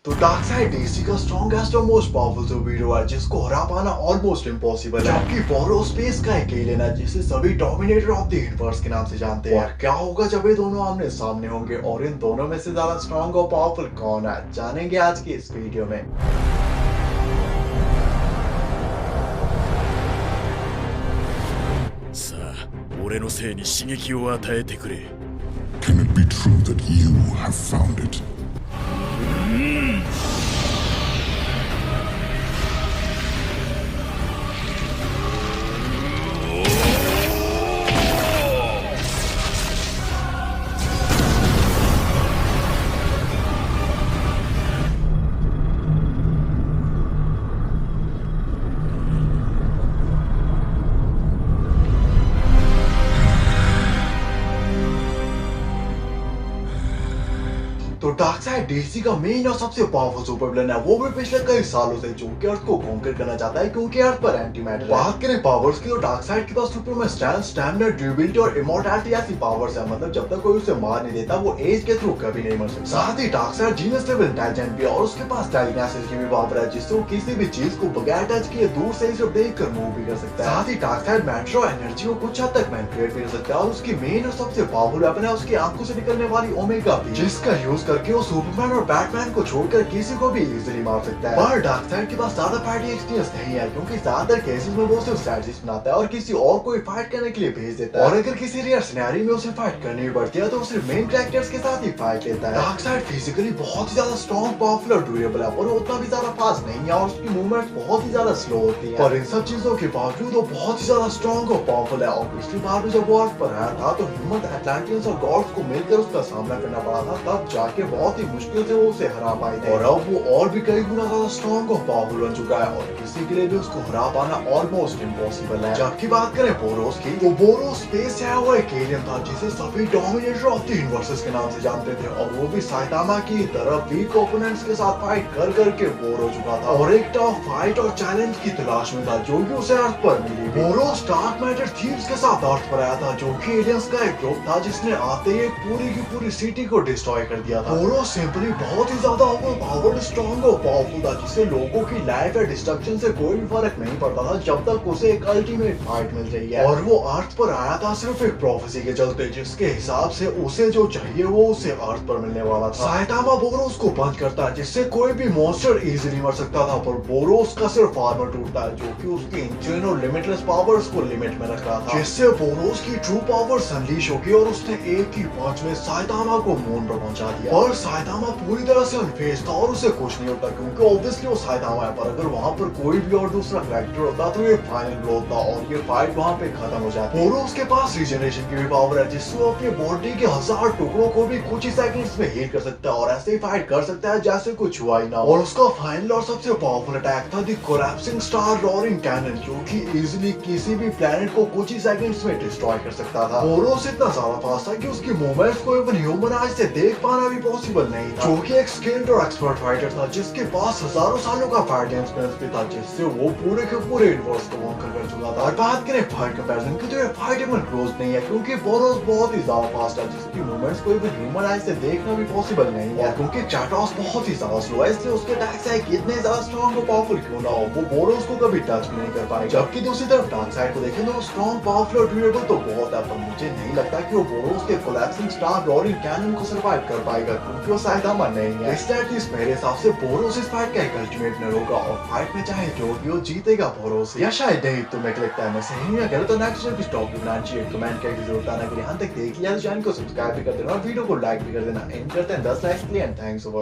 तो dark side DC का strongest और मोस्ट पावरफुल सुपर हीरो है जिसको हरा पाना ऑलमोस्ट इम्पॉसिबल है, जबकि बोरो स्पेस का एक एलियन है जिसे सभी डोमिनेटर ऑफ द यूनिवर्स के नाम से जानते हैं। और क्या होगा जब ये दोनों आमने सामने होंगे और इन दोनों में से ज्यादा स्ट्रॉन्ग और पावरफुल कौन है, जानेंगे आज की इस वीडियो में। さあ、俺のせいに刺激を与えてくれ。 Can it be true that you have found it? तो डार्कसाइड डीसी का मेन और सबसे पावरफुल सुपर विलन है, वो भी पिछले कई सालों से, जो कि अर्थ को कॉन्कर करना चाहता है क्योंकि अर्थ पर एंटी मैटर है। बात करें पावर्स की तो डार्कसाइड के पास सुपरमैन स्ट्रेंथ, स्टैमिना, ड्यूरेबिलिटी और इमॉर्टैलिटी ऐसी पावर्स है, मतलब जब तक कोई उसे मार नहीं देता वो एज के थ्रू कभी नहीं मर सकता। साथ ही डार्कसाइड जीनियस लेवल इंटेलिजेंट भी है और उसके पास टेलीकिनेसिस की भी पावर है, जिससे वो किसी भी चीज को बगैर टच किए दूर से सिर्फ देखकर मूव भी कर सकता है। साथ ही डार्कसाइड मैटर और एनर्जी को कुछ हद तक मैनिपुलेट भी कर सकता है और उसकी मेन और सबसे पावरफुल वेपन है उसकी आंखों से निकलने वाली ओमेगा बीम, जिसका यूज करके वो सुपरमैन और बैटमैन को छोड़कर किसी को भी इजीली मार सकता है। पर डार्कसाइड के पास ज्यादा फाइटिंग एक्सपीरियंस नहीं है क्योंकि ज्यादातर केसेस में वो सिर्फ स्ट्रैटेजिस्ट बनाता है और किसी और को फाइट करने के लिए भेज देता है, और अगर किसी रेयर सिनेरियो में उसे फाइट करनी पड़ती है तो सिर्फ मेन कैरेक्टर्स के साथ ही फाइट लेता है। डार्कसाइड फिजिकली बहुत ही ज्यादा स्ट्रॉन्ग, पावरफुल और ड्यूरेबल है, पर वो उतना भी ज्यादा फास्ट नहीं है और उसकी मूवमेंट बहुत ही ज्यादा स्लो होती है। पर इन सब चीजों के बावजूद वो बहुत ही ज्यादा स्ट्रॉन्ग और पावरफुल है, और पिछली बार भी जब वो अर्थ पर आया था तो ह्यूमन, एटलांटियंस और गॉड्स को मिलकर उसका सामना करना पड़ा था, तब जाके बहुत ही मुश्किल से वो उसे हरा पाए थे। और अब वो और भी कई गुना ज्यादा स्ट्रॉन्ग और पावरफुल बन चुका है और किसी के लिए भी उसको हरा पाना ऑलमोस्ट इम्पॉसिबल है। जबकि बात करें बोरोस की, तो बोरोस स्पेस से आया हुआ एक एलियन था जिसे सभी डोमिनेटर ऑफ द यूनिवर्सेस के नाम से जानते थे, और वो भी साइतामा की तरह वीक ओपोनेंट्स के साथ फाइट कर करके बोर हो चुका था और एक टफ फाइट और चैलेंज की तलाश में था जो कि उसे अर्थ पर मिली। बोरोस डार्क मैटर थीव्स के साथ अर्थ पर आया था, जो कि एलियंस का एक ग्रुप था जिसने आते ही पूरी की पूरी सिटी को डिस्ट्रॉय कर दिया था। बोरोस सिंपली बहुत ही ज्यादा ओवरपावर्ड, स्ट्रॉन्ग और पावरफुल था, जिससे लोगों की लाइफ या डिस्ट्रक्शन से कोई भी फर्क नहीं पड़ता था जब तक उसे एक अल्टीमेट फाइट मिल रही है। और वो अर्थ पर आया था सिर्फ एक प्रोफेसी के चलते, जिसके हिसाब से उसे जो चाहिए वो उसे अर्थ पर मिलने वाला था। साइतामा बोरोस को बंद करता है जिससे कोई भी मॉन्स्टर इजीली मर सकता था, पर बोरोस का सिर्फ आर्मर टूटता है जो कि उसकी इंजन और लिमिटलेस पावर्स को लिमिट में रख रहा था, जिससे बोरोस की ट्रू पावर्स अनलीश होगी और उसने एक ही पंच में साइतामा को मून पर पहुंचा दिया। और साइतामा पूरी तरह से अनफेज था और उसे कुछ नहीं होता क्योंकि ऑब्वियसली वो साइतामा है, पर अगर वहां पर कोई भी और दूसरा कैरेक्टर होता तो ये फाइनल ब्लो होता और ये फाइट वहां पे खत्म हो जाती। बोरोस के पास रीजनरेशन की भी पावर है जिससे वो अपनी बॉडी के 1000 टुकड़ों को भी कुछ ही सेकंड्स में हील कर सकता है और ऐसे ही फाइट कर सकता है जैसे कुछ हुआ ही ना। और उसका फाइनल और सबसे पावरफुल अटैक था द कोलैप्सिंग स्टार रॉरिंग कैनन, जो कि इजीली किसी भी प्लेनेट को कुछ ही सेकंड्स में डिस्ट्रॉय कर सकता था। बोरोस इतना ज्यादा फास्ट था कि उसकी मूवमेंट्स को इवन ह्यूमन आईज से देख पाना भी पॉसिबल नहीं था, जो कि एक स्किल्ड और एक्सपर्ट फाइटर था जिसके पास हजारों सालों का फाइटिंग एक्सपीरियंस भी था, जिससे वो पूरे के पूरे यूनिवर्स को कॉन्कर कर चुका था। और बात करें फाइट कंपैरिजन की तो ये फाइट इवन क्लोज नहीं है क्योंकि बोरोस बहुत ही ज्यादा फास्ट है, जिसकी मूवमेंट्स को इवन ह्यूमन आईज से देखना भी पॉसिबल नहीं है, क्योंकि चैटोस बहुत ही ज्यादा स्लो है, इसलिए उसके अटैक्स है कितने ज्यादा स्ट्रॉन्ग और पावरफुल क्यों ना हो, वो बोरोस को कभी टच भी नहीं कर पाएगा। जबकि दूसरी तरफ डार्कसाइड को देखें तो स्ट्रॉन्ग, पावरफुल और ड्यूरेबल तो बहुत है, पर मुझे नहीं लगता कि वो बोरोस के कोलैप्सिंग स्टार रॉरिंग कैनन को सर्वाइव कर पाएगा क्योंकि वो साइतामा नहीं है। इसलिए मेरे हिसाब से बोरोस इस फाइट का एक अल्टीमेट विनर होगा और फाइट में चाहे जो भी हो जीतेगा बोरोस, या शायद नहीं। तुम्हें क्या लगता है, मैं सही हूं या गलत? तो नेक्स्ट एपिसोड टॉपिक बनाना चाहिए, कमेंट करके जरूर बताना। अगर यहां तक देख लिया तो चैनल को सब्सक्राइब भी कर देना और वीडियो को लाइक भी कर देना। एंड करते हैं 10 लाइक्स के लिए एंड थैंक्स फॉर